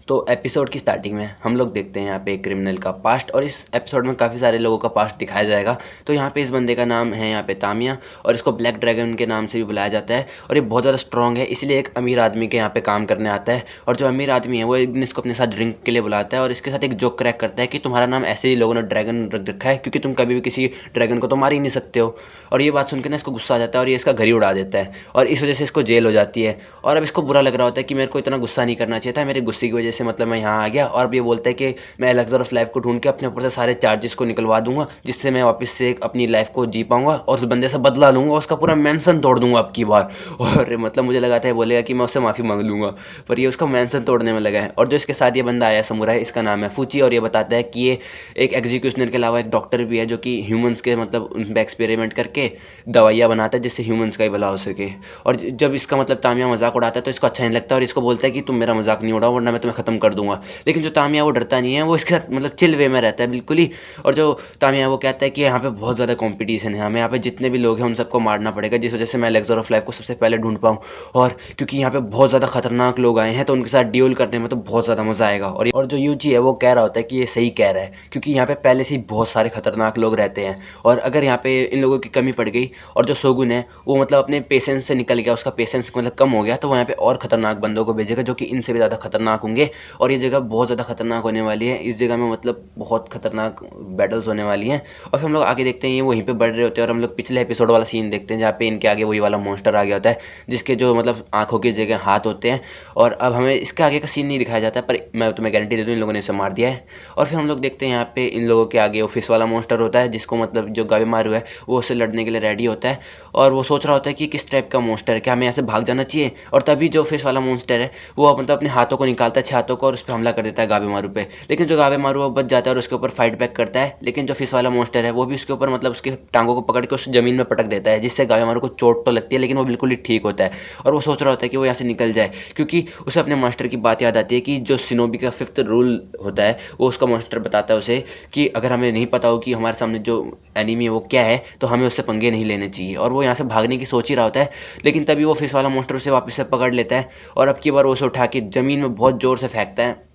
तो एपिसोड की स्टार्टिंग में हम लोग देखते हैं यहाँ पे एक क्रिमिनल का पास्ट, और इस एपिसोड में काफ़ी सारे लोगों का पास्ट दिखाया जाएगा। तो यहाँ पे इस बंदे का नाम है यहाँ पे तामिया, और इसको ब्लैक ड्रैगन के नाम से भी बुलाया जाता है। और ये बहुत ज़्यादा स्ट्रॉन्ग है, इसलिए एक अमीर आदमी के यहाँ पे काम करने आता है। और जो अमीर आदमी है वो एक दिन इसको अपने साथ ड्रिंक के लिए बुलाता है, और इसके साथ एक जोक क्रैक करता है कि तुम्हारा नाम ऐसे ही लोगों ने ड्रैगन रख रखा है क्योंकि तुम कभी भी किसी ड्रैगन को तो मार ही नहीं सकते हो। और ये बात सुनकर ना इसको गुस्सा आ जाता है और ये इसका घर ही उड़ा देता है, और इस वजह से इसको जेल हो जाती है। और अब इसको बुरा लग रहा होता है कि मेरे को इतना गुस्सा नहीं करना चाहिए था, मेरे गुस्से की वजह से मतलब मैं यहाँ आ गया। और अब ये बोलता है कि मैं एलेक्सर ऑफ लाइफ को ढूंढ के अपने ऊपर से सारे चार्जेस को निकलवा दूंगा, जिससे मैं वापस से अपनी लाइफ को जी पाऊंगा और उस बंदे से बदला लूंगा, उसका पूरा मेंशन तोड़ दूंगा अब की बार। और मतलब मुझे लगा था ये बोलेगा कि मैं उससे माफ़ी मांग लूंगा, पर ये उसका मेंशन तोड़ने में लगा है। और जो इसके साथ ये बंदा आया समुराई, इसका नाम है फूची, और ये बताता है कि ये एक एग्जीक्यूशनर के अलावा एक डॉक्टर भी है जो कि ह्यूमंस के मतलब उन पे एक्सपेरिमेंट करके दवाइयाँ बनाता है जिससे ह्यूमंस का ही भला हो सके। और जब इसका मतलब तामिया मजाक उड़ाता है तो इसको अच्छा नहीं लगता, और इसको बोलता है कि तुम मेरा मजाक नहीं उड़ाओ वरना मैं तुम्हें ख़त्म कर दूंगा। लेकिन जो तामिया वो डरता नहीं है, वो इसके साथ मतलब चिल वे में रहता है बिल्कुल ही। और जो तामिया वो कहता है कि यहाँ पे बहुत ज़्यादा कंपटीशन है, हमें यहाँ पे जितने भी लोग हैं उन सबको मारना पड़ेगा, जिस वजह से मैं एलेक्सर ऑफ लाइफ को सबसे पहले ढूंढ पाऊँ। और क्योंकि यहाँ पे बहुत ज़्यादा खतरनाक लोग आए हैं तो उनके साथ ड्यूल करने में तो बहुत ज़्यादा मज़ा आएगा। और जो यूजी है वो कह रहा होता है कि ये सही कह रहा है, क्योंकि यहाँ पे पहले से ही बहुत सारे खतरनाक लोग रहते हैं, और अगर यहाँ पे इन लोगों की कमी पड़ गई और जो शोगुन है वो मतलब अपने पेशेंस से निकल गया, उसका पेशेंस मतलब कम हो गया, तो वो यहाँ पे और खतरनाक बंदों को भेजेगा जो कि इनसे भी ज़्यादा खतरनाक होंगे। और ये जगह बहुत ज़्यादा खतरनाक होने वाली है, इस जगह में मतलब बहुत खतरनाक बैटल्स होने वाली हैं। और फिर हम लोग आगे देखते हैं ये वहीं पे बढ़ रहे होते हैं, और हम लोग पिछले एपिसोड वाला सीन देखते हैं जहाँ पे इनके आगे वही वाला मॉन्स्टर आ गया होता है, जिसके जो मतलब आंखों की जगह हाथ होते हैं। और अब हमें इसके आगे का सीन नहीं दिखाया जाता है, पर मैं तुम्हें गारंटी दे दूँ इन लोगों ने इसे मार दिया है। और फिर हम लोग देखते हैं यहाँ पे इन लोगों के आगे ऑफिस वाला मॉन्स्टर होता है, जिसको मतलब जो गावेमारू है वो उससे लड़ने के लिए रेडी होता है। और वो सोच रहा होता है कि किस टाइप का मॉन्स्टर है, क्या हमें यहाँ से भाग जाना चाहिए। और तभी जो ऑफिस वाला मॉन्स्टर है वो मतलब अपने हाथों को निकालता है, 6 हाथों को, और उस पर हमला कर देता है गावेमारू पे। लेकिन जो गावेमारू वो बच जाता है और उसके ऊपर फाइट बैक करता है। लेकिन जो फिश वाला मॉन्स्टर है वो भी उसके ऊपर मतलब उसके टांगों को पकड़ के उस जमीन में पटक देता है, जिससे गावेमारू को चोट तो लगती है लेकिन वो बिल्कुल ही ठीक होता है। और वो सोच रहा होता है कि वो यहाँ से निकल जाए, क्योंकि उसे अपने मास्टर की बात याद आती है कि जो शिनोबी का 5th रूल होता है वो उसका मास्टर बताता है उसे कि अगर हमें नहीं पता हो कि हमारे सामने जो एनिमी है वो क्या है तो हमें उससे पंगे नहीं लेने चाहिए। और वो यहाँ से भागने की सोच ही रहा होता है, लेकिन तभी वो फिश वाला मॉन्स्टर उसे वापस से पकड़ लेता है, और अब की बार वो उसे उठा के ज़मीन में बहुत ज़ोर से फेंकता है।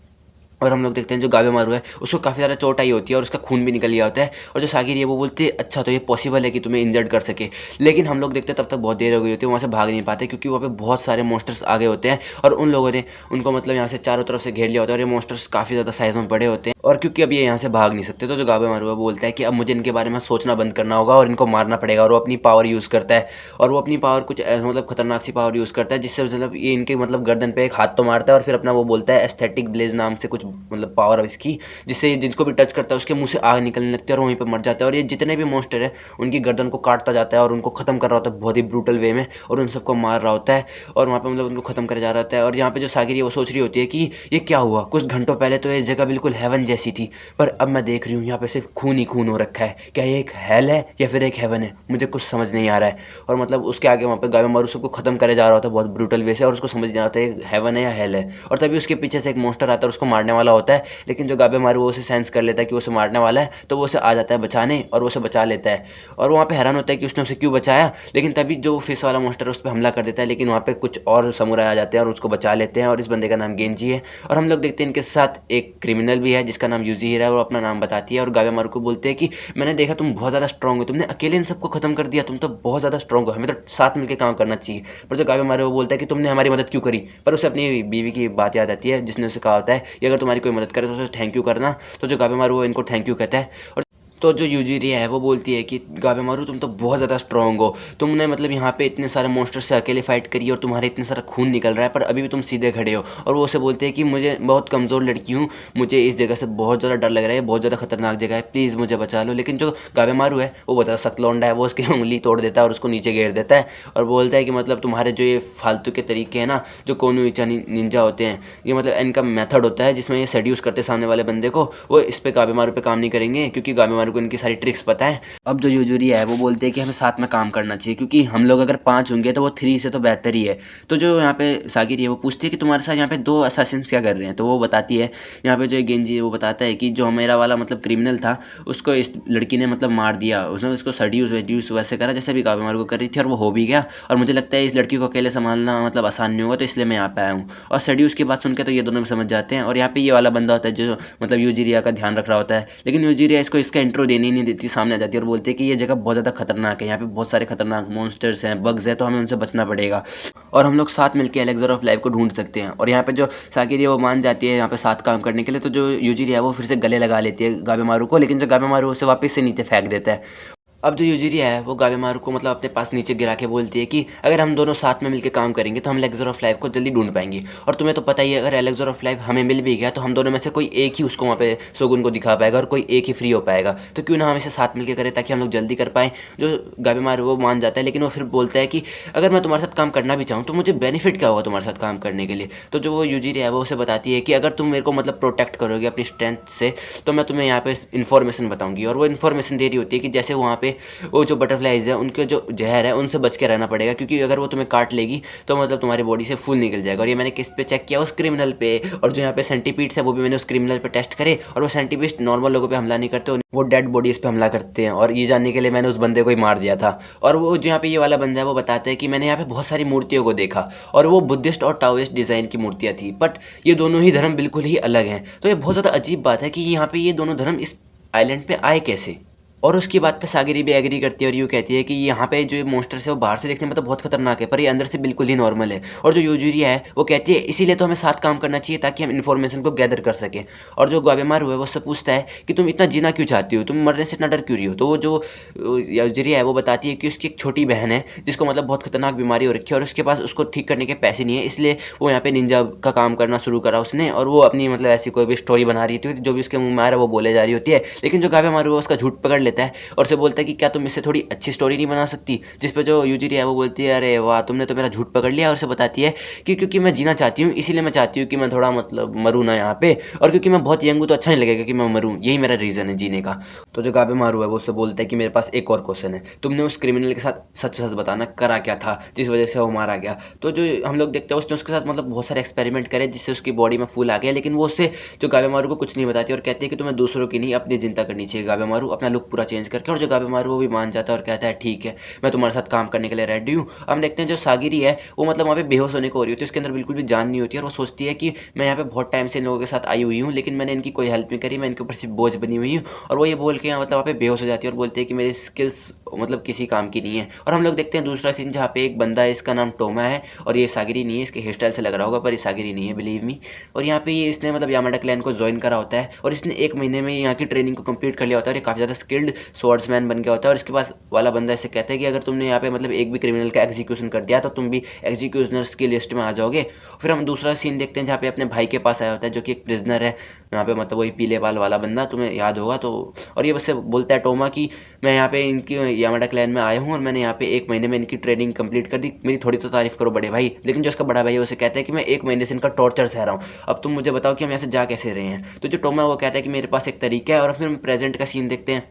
और हम लोग देखते हैं जो गावेमारू है उसको काफ़ी ज़्यादा चोट आई होती है और उसका खून भी निकल गया होता है। और जो सागिर है वो बोलती है अच्छा तो ये पॉसिबल है कि तुम्हें इंजर्ड कर सके। लेकिन हम लोग देखते हैं तब तक बहुत देर हो गई होती है, वहाँ से भाग नहीं पाते क्योंकि वहाँ पे बहुत सारे मॉन्स्टर्स आ गए होते हैं, और उन लोगों ने उनको मतलब यहाँ से चारों तरफ से घेर लिया होता है, और ये मॉन्स्टर्स काफ़ी ज़्यादा साइज़ में बड़े होते हैं। और क्योंकि अब ये यहाँ से भाग नहीं सकते तो जो गावेमारू है वो बोलता है कि अब मुझे इनके बारे में सोचना बंद करना होगा और इनको मारना पड़ेगा। और वो अपनी पावर यूज़ करता है, और वो अपनी पावर कुछ मतलब खतरनाक सी पावर यूज़ करता है, जिससे मतलब ये इनके मतलब गर्दन पे एक हाथ तो मारता है, और फिर अपना वो बोलता है एस्थेटिक ब्लेज नाम से कुछ मतलब पावर इसकी, जिससे ये जिसको भी टच करता है उसके मुंह से आग निकलने लगती है और वहीं पे मर जाता है। और ये जितने भी मॉन्स्टर है उनकी गर्दन को काटता जाता है और उनको खत्म कर रहा होता है बहुत ही ब्रूटल वे में, और उन सबको मार रहा होता है, और वहाँ पे मतलब उनको खत्म कर जा रहा होता है। और यहाँ पे जो सागिर है वो सोच रही होती है कि ये क्या हुआ, कुछ घंटों पहले तो ये जगह बिल्कुल हेवन जैसी थी, पर अब मैं देख रही हूँ यहाँ पे सिर्फ खून ही खून हो रखा है। क्या ये एक हेल है या फिर एक हेवन है, मुझे कुछ समझ नहीं आ रहा है। और मतलब उसके आगे वहाँ पे गावेमारू सबको खत्म करे जा रहा होता है बहुत ब्रूटल वे से, और उसको समझ नहीं आता है हेवन है या हेल है। और तभी उसके पीछे से एक मॉन्स्टर आता है और उसको मारने वाला होता है, लेकिन जो गावेमारू वो उसे सेंस कर लेता है कि वो उसे मारने वाला है, तो वो उसे आ जाता है बचाने और वो उसे बचा लेता है। और वहाँ पे हैरान होता है कि उसने उसे क्यों बचाया, लेकिन तभी जो फिश वाला मॉन्स्टर है उस पर हमला कर देता है, लेकिन वहाँ पे कुछ और समुराई आ जाते हैं और उसको बचा लेते हैं, और इस बंदे का नाम गेंजी है। और हम लोग देखते हैं इनके साथ एक क्रिमिनल भी है जिसका नाम यूजीहिरा है, वो अपना नाम बताती है और गावेमारू को बोलते हैं कि मैंने देखा तुम बहुत ज़्यादा स्ट्रांग हो, तुमने अकेले इन सबको खत्म कर दिया, तुम तो बहुत ज़्यादा स्ट्रांग हो, हमें तो साथ मिलकर काम करना चाहिए। पर जो गावेमारू है वो बोलता है कि तुमने हमारी मदद क्यों करी, पर उसे अपनी बीवी की बात याद आती है जिसने उसे कहा होता है कि अगर तुम्हारी कोई मदद करे तो उसे थैंक यू करना। तो जो गावेमारू वो इनको थैंक यू कहता है। और तो जो यूजिरिया है वो बोलती है कि गावेमारू तुम तो बहुत ज़्यादा स्ट्रांग हो, तुमने मतलब यहाँ पे इतने सारे मॉन्स्टर से अकेले फाइट करी और तुम्हारे इतने सारा खून निकल रहा है पर अभी भी तुम सीधे खड़े हो। और वो उसे बोलते हैं कि मुझे बहुत कमज़ोर लड़की हूँ, मुझे इस जगह से बहुत ज़्यादा डर लग रहा है, बहुत ज़्यादा खतरनाक जगह है, प्लीज़ मुझे बचा लो। लेकिन जो गावेमारू है वो बहुत ज़्यादा सख्त लौंडा है, वो उसकी उंगली तोड़ देता है और उसको नीचे गिर देता है, और बोलता है कि मतलब तुम्हारे जो ये फालतू के तरीके हैं ना, जो कोनोइचा निंजा होते हैं, ये मतलब इनका मेथड होता है जिसमें ये सेड्यूस करते सामने वाले बंदे को, वो इस पे गावेमारू पे काम नहीं करेंगे, क्योंकि गावेमारू को इनकी सारी ट्रिक्स पता है। अब जो यूजुरी है वो बोलते हैं कि हमें साथ में काम करना चाहिए, क्योंकि हम लोग अगर 5 होंगे तो वो 3 से तो बेहतर ही है। तो जो यहाँ पे सागिरी है वो पूछती है कि तुम्हारे साथ यहाँ पे 2 असासिन्स क्या कर रहे हैं? तो वो बताती है, यहाँ पे जो गेंजी है वो बताता है कि जो मेरा वाला मतलब क्रिमिनल था, उसको इस लड़की ने मतलब मार दिया। उसने उसको सेड्यूस वैसे करा जैसे भी काबे मारू को कर रही थी, और वो हो भी गया। और मुझे लगता है इस लड़की को अकेले संभालना मतलब आसान नहीं होगा, तो इसलिए मैं यहाँ पे आया हूँ। और सेड्यूस की बात सुन के तो ये दोनों भी समझ जाते हैं। और यहाँ पे ये वाला बंदा होता है जो मतलब यूजिरिया का ध्यान रख रहा होता है, लेकिन यूजिरिया इसको इसका इंट्रो देने ही नहीं देती, सामने आ जाती है और बोलती है कि ये जगह बहुत ज़्यादा खतरनाक है, यहाँ पे बहुत सारे खतरनाक मॉन्स्टर्स हैं, बग्स हैं, तो हमें उनसे बचना पड़ेगा और हम लोग साथ मिलकर एलेक्सर ऑफ लाइफ को ढूंढ सकते हैं। और यहाँ पे जो सागिरी है वो मान जाती है यहाँ पे साथ काम करने के लिए। तो जो यूजिरिया है वो फिर से गले लगा लेती है गाबेमारू को, लेकिन जो गाबेमारू उसे वापस से नीचे फेंक देता है। अब जो यूजिरिया है वो गाबेमारू को मतलब अपने पास नीचे गिरा के बोलती है कि अगर हम दोनों साथ में मिलकर काम करेंगे तो हम एलेक्सर ऑफ लाइफ को जल्दी ढूंढ पाएंगे। और तुम्हें तो पता ही है, अगर एलेक्सर ऑफ लाइफ हमें मिल भी गया तो हम दोनों में से कोई एक ही उसको वहाँ पे शोगुन को दिखा पाएगा और कोई एक ही फ्री हो पाएगा। तो क्यों ना हम इसे साथ मिलकर करें ताकि हम लोग जल्दी कर पाएँ। जो गाबेमारू वो मान जाता है, लेकिन वो फिर बोलता है कि अगर मैं तुम्हारे साथ काम करना भी चाहूँ तो मुझे बेनिफिट क्या होगा तुम्हारे साथ काम करने के लिए। तो जो वो यूजिरिया है वो उसे बताती है कि अगर तुम मेरे को मतलब प्रोटेक्ट करोगे अपनी स्ट्रेंथ से तो मैं तुम्हें यहाँ पे इन्फॉर्मेशन बताऊँगी। और वो इन्फॉर्मेशन दे रही होती है कि जैसे वहाँ पे वो जो बटरफ्लाइज है उनके जो जहर है उनसे बच के रहना पड़ेगा, क्योंकि अगर वो तुम्हें काट लेगी तो मतलब तुम्हारी बॉडी से फूल निकल जाएगा। और ये मैंने किस पे चेक किया, उस क्रिमिनल पे। और जो यहाँ पे सेंटीपीड्स है वो भी मैंने उस क्रिमिनल पे टेस्ट करे, और वो सेंटीपीड्स नॉर्मल लोगों पे हमला नहीं करते, वो डेड बॉडीज पे हमला करते हैं। और ये जानने के लिए मैंने उस बंदे को ही मार दिया था। और वो जो यहाँ पे ये वाला बंदा है वो बताता है कि मैंने यहाँ पे बहुत सारी मूर्तियों को देखा और वो बुद्धिस्ट और टाओइस्ट डिज़ाइन की मूर्तियाँ थी, बट ये दोनों ही धर्म बिल्कुल ही अलग हैं। तो ये बहुत ज़्यादा अजीब बात है कि यहाँ पे ये दोनों धर्म इस आइलैंड पे आए कैसे। और उसकी बात पे सागिरी भी एग्री करती है और यूँ कहती है कि यहाँ पे जो मॉन्स्टर्स है वो बाहर से देखने में तो बहुत खतरनाक है, पर ये अंदर से बिल्कुल ही नॉर्मल है। और जो यूजुरिया है वो कहती है इसीलिए तो हमें साथ काम करना चाहिए ताकि हम इन्फॉर्मेशन को गैदर कर सकें। और जो गाबेमारू है वो उससे पूछता है कि तुम इतना जीना क्यों चाहती हो, तुम मरने से इतना डर क्यों रही हो। तो वो जो यूजुरिया है वो बताती है कि उसकी एक छोटी बहन है जिसको मतलब बहुत खतरनाक बीमारी हो रखी है और उसके पास उसको ठीक करने के पैसे नहीं है, इसलिए वो यहाँ पे निंजा का काम करना शुरू करा उसने। और वो अपनी मतलब ऐसी कोई भी स्टोरी बना रही थी, जो भी उसके मुँह में आ रहा है वो बोले जा रही होती है। लेकिन जो गाबेमारू है उसका झूठ पकड़ लेता है और उसे बोलता है कि क्या तुम इससे थोड़ी अच्छी स्टोरी नहीं बना सकती। जिस पे जो यूजिरी है वो बोलती है अरे वाह तुमने तो मेरा झूठ पकड़ लिया। और उसे बताती है कि क्योंकि मैं जीना चाहती हूँ इसीलिए मैं चाहती हूँ कि मैं थोड़ा मतलब मरूँ ना यहाँ पे, और क्योंकि मैं बहुत यंग हूँ तो अच्छा नहीं लगेगा कि मैं मरूँ, यही मेरा रीज़न है जीने का। तो जो गाबेमारू है वो उससे बोलता है कि मेरे पास एक और क्वेश्चन है, तुमने उस क्रिमिनल के साथ सच सच बताना करा क्या था जिस वजह से वो मारा गया। तो जो हम लोग देखते हैं उसने उसके साथ मतलब बहुत सारे एक्सपेरिमेंट करे जिससे उसकी बॉडी में फूल आ गया, लेकिन वो उससे जो गाबेमारू को कुछ नहीं बताती और कहती है कि तुम्हें दूसरों की नहीं अपनी चिंता करनी चाहिए गाबेमारू, अपना लुक पूरा चेंज करके। और जो गाबेमारू वो भी मान जाता है और कहता है ठीक है मैं तुम्हारे साथ काम करने के लिए रेडी हूँ। हम देखते हैं जो सागिरी है वो मतलब वहाँ पे बेहोश होने को हो रही होती है, उसके अंदर बिल्कुल भी जान नहीं होती है और वो सोचती है कि मैं यहाँ पे बहुत टाइम से इन लोगों के साथ आई हुई हूँ लेकिन मैंने इनकी कोई हेल्प नहीं करी, मैं इनके ऊपर सिर्फ बोझ बनी हुई हूँ। और वो ये बोल के मतलब वहाँ पे बेहोश हो जाती है और बोलती है कि मेरी स्किल्स मतलब किसी काम की नहीं है। और हम लोग देखते हैं दूसरा सीन जहाँ पे एक बंदा है, इसका नाम टोमा है और ये सागिरी नहीं है, इसके हेयर स्टाइल से लग रहा होगा पर ये सागिरी नहीं है बिलीव मी। और यहाँ पे ये इसने मतलब यामाडा क्लैन को ज्वाइन करा होता है और इसने 1 महीने में यहाँ की ट्रेनिंग को कंप्लीट कर लिया होता है और ये काफ़ी ज़्यादा स्किल्ड स्वॉर्ड्समैन बन गया होता है। और इसके पास वाला बंदा ऐसे कहता है कि अगर तुमने यहाँ पे मतलब एक भी क्रिमिनल का एग्जीक्यूशन कर दिया तो तुम भी एग्जीक्यूशनर्स की लिस्ट में आ जाओगे। फिर हम दूसरा सीन देखते हैं जहाँ पे अपने भाई के पास आया होता है जो कि एक प्रिजनर है यहाँ पे, मतलब वही पीले बाल वाला बंदा तुम्हें याद होगा। तो और ये बस से बोलता है टोमा कि मैं यहाँ पे इनकी यामाडा क्लैन में आया हूँ और मैंने यहाँ पे 1 महीने में इनकी ट्रेनिंग कंप्लीट कर दी, मेरी थोड़ी तो तारीफ करो बड़े भाई। लेकिन जो उसका बड़ा भाई है उसे कहता है कि मैं 1 महीने से इनका टॉर्चर सह रहा हूँ, अब तुम मुझे बताओ कि हम यहाँ से जा कैसे रहे हैं। तो जो टोमा है वो कहता है कि मेरे पास एक तरीका है। और फिर हम प्रेजेंट का सीन देखते हैं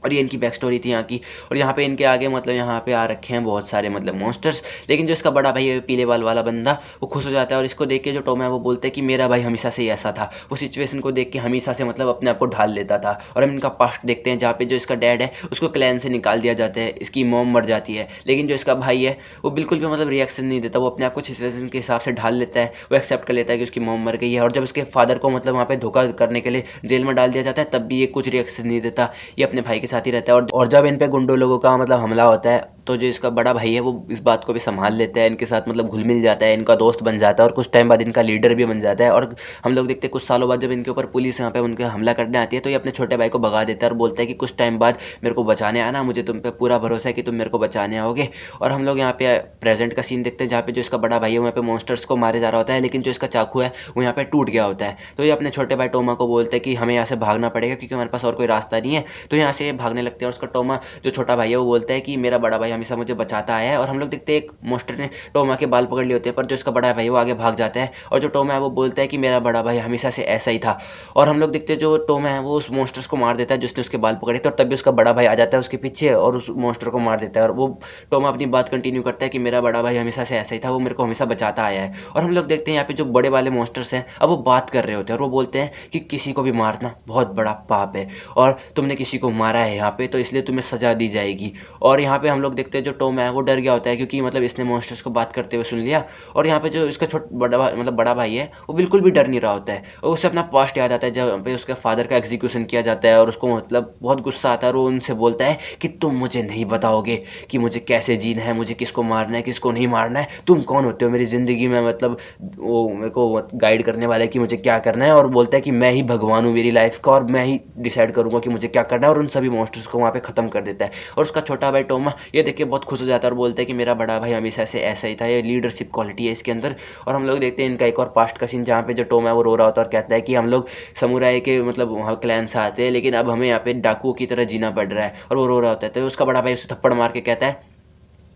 और ये इनकी बैक स्टोरी थी यहाँ की। और यहाँ पे इनके आगे मतलब यहाँ पे आ रखे हैं बहुत सारे मतलब मॉन्स्टर्स। लेकिन जो इसका बड़ा भाई है पीले बाल वाला बंदा वो खुश हो जाता है और इसको देख के जो टॉम है वो बोलता है कि मेरा भाई हमेशा से ही ऐसा था, वो सिचुएशन को देख के हमेशा से मतलब अपने आप को ढाल लेता था। और हम इनका पास्ट देखते हैं जहाँ पे जो इसका डैड है उसको क्लैन से निकाल दिया जाता है, इसकी मॉम मर जाती है, लेकिन जो इसका भाई है वो बिल्कुल भी मतलब रिएक्शन नहीं देता, वो अपने आप को सिचुएशन के हिसाब से ढाल लेता है, वो एक्सेप्ट कर लेता है कि उसकी मॉम मर गई है। और जब उसके फादर को मतलब वहाँ पे धोखा करने के लिए जेल में डाल दिया जाता है तब भी ये कुछ रिएक्शन नहीं देता, ये अपने भाई के साथ ही रहता है। और जब इन पे गुंडों लोगों का मतलब हमला होता है तो जो इसका बड़ा भाई है वो इस बात को भी संभाल लेता है, इनके साथ मतलब घुल मिल जाता है, इनका दोस्त बन जाता है और कुछ टाइम बाद इनका लीडर भी बन जाता है। और हम लोग देखते हैं कुछ सालों बाद जब इनके ऊपर पुलिस यहाँ पे उनके हमला करने आती है तो ये अपने छोटे भाई को भगा देता है और बोलता है कि कुछ टाइम बाद मेरे को बचाने आना, मुझे तुम पे पूरा भरोसा है कि तुम मेरे को बचाने आओगे। और हम लोग यहाँ पे प्रेजेंट का सीन देखते हैं जहाँ पे जो इसका बड़ा भाई है वहाँ पे मॉन्स्टर्स को मारे जा रहा होता है, लेकिन जो इसका चाकू है वो यहाँ पे टूट गया होता है। तो ये अपने छोटे भाई टोमा को बोलते हैं कि हमें यहाँ से भागना पड़ेगा क्योंकि हमारे पास और कोई रास्ता नहीं है। तो यहाँ से भागने लगते हैं और उसका टोमा जो छोटा भाई है वो बोलता है कि मेरा बड़ा भाई हमेशा मुझे बचाता आया है। और हम लोग देखते हैं एक मॉन्स्टर ने टोमा के बाल पकड़ लिए होते हैं, पर जो इसका बड़ा भाई है वो आगे भाग जाता है और जो टोमा है वो बोलता है कि मेरा बड़ा भाई हमेशा से ऐसा ही था। और हम लोग देखते हैं जो टोमा है वो उस मॉन्स्टर्स को मार देता है जिसने उसके बाल पकड़े थे, और तब भी उसका बड़ा भाई आ जाता है उसके पीछे और उस मॉन्स्टर को मार देता है। और वो टोमा अपनी बात कंटिन्यू करता है कि मेरा बड़ा भाई हमेशा से ऐसा ही था, वो मेरे को हमेशा बचाता आया है। और हम लोग देखते हैं यहाँ पे जो बड़े वाले मॉन्स्टर्स हैं अब वो बात कर रहे होते हैं और वो बोलते हैं कि किसी को भी मारना बहुत बड़ा पाप है और तुमने किसी को मारा है यहाँ पे, तो इसलिए तुम्हें सजा दी जाएगी। और यहाँ पे हम लोग देखते हैं जो टोमा है वो डर गया होता है क्योंकि मतलब इसने मॉन्स्टर्स को बात करते हुए सुन लिया। और यहाँ पे जो इसका बड़ा भाई है वो बिल्कुल भी डर नहीं रहा होता है और उसे अपना पास्ट याद आता है जब पे उसके फादर का एग्जीक्यूशन किया जाता है और उसको मतलब बहुत गुस्सा आता है और वो उनसे बोलता है कि तुम मुझे नहीं बताओगे कि मुझे कैसे जीना है, मुझे किसको मारना है किसको नहीं मारना है, तुम कौन होते हो मेरी ज़िंदगी में, मतलब वो मेरे को गाइड करने वाला है कि मुझे क्या करना है। और बोलता है कि मैं ही भगवान हूँ मेरी लाइफ का और मैं ही डिसाइड करूँगा कि मुझे क्या करना है, और उन सभी मॉन्स्टर्स को वहाँ पे ख़त्म कर देता है। और उसका छोटा भाई टोमा ये देख के बहुत खुश हो जाता है और बोलता है कि मेरा बड़ा भाई हमेशा से ऐसा ही था, ये लीडरशिप क्वालिटी है इसके अंदर। और हम लोग देखते हैं इनका एक और पास्ट का सीन जहाँ पे जो टोमा है वो रो रहा होता है और कहता है कि हम लोग समुराई के मतलब वहाँ क्लैन से आते हैं, लेकिन अब हमें यहाँ पे डाकुओं की तरह जीना पड़ रहा है। और वो रो रहा होता है तो उसका बड़ा भाई उसे थप्पड़ मार के कहता है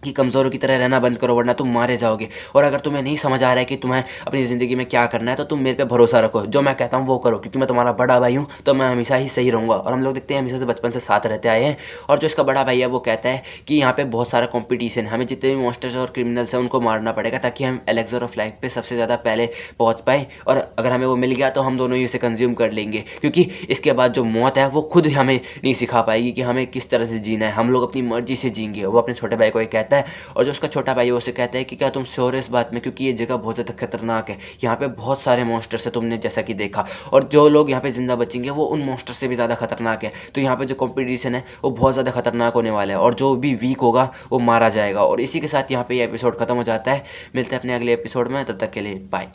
कि कमज़ोरों की तरह रहना बंद करो वरना तुम मारे जाओगे। और अगर तुम्हें नहीं समझ आ रहा है कि तुम्हें अपनी ज़िंदगी में क्या करना है तो तुम मेरे पे भरोसा रखो, जो मैं कहता हूँ वो करो, क्योंकि मैं तुम्हारा बड़ा भाई हूँ तो मैं हमेशा ही सही रहूँगा। और हम लोग देखते हैं हमेशा से बचपन से साथ रहते आए हैं। और जो इसका बड़ा भाई है वो कहता है कि यहाँ पे बहुत सारा कॉम्पिटिशन है, हमें जितने भी मॉन्स्टर्स और क्रिमिनल्स हैं उनको मारना पड़ेगा ताकि हम एलेक्सर ऑफ लाइफ पे सबसे ज़्यादा पहले पहुँच पाएँ। और अगर हमें वो मिल गया तो हम दोनों ही उसे कंज्यूम कर लेंगे, क्योंकि इसके बाद जो मौत है वो खुद हमें नहीं सिखा पाएगी कि हमें किस तरह से जीना है, हम लोग अपनी मर्जी से जीएंगे। वो अपने छोटे भाई को ये कहता है। और जो उसका छोटा भाई है वो उसे कहता है कि क्या तुम श्योर हो इस बात में, क्योंकि ये जगह बहुत ज़्यादा खतरनाक है, यहाँ पे बहुत सारे मॉन्स्टर्स हैं तुमने जैसा कि देखा, और जो लोग यहाँ पे ज़िंदा बचेंगे वो उन मॉन्स्टर से भी ज़्यादा खतरनाक है। तो यहाँ पे जो कंपटीशन है वो बहुत ज़्यादा खतरनाक होने वाला है और जो भी वीक होगा वो मारा जाएगा। और इसी के साथ यहाँ पे ये एपिसोड खत्म हो जाता है। मिलते हैं अपने अगले एपिसोड में, तब तक के लिए बाय।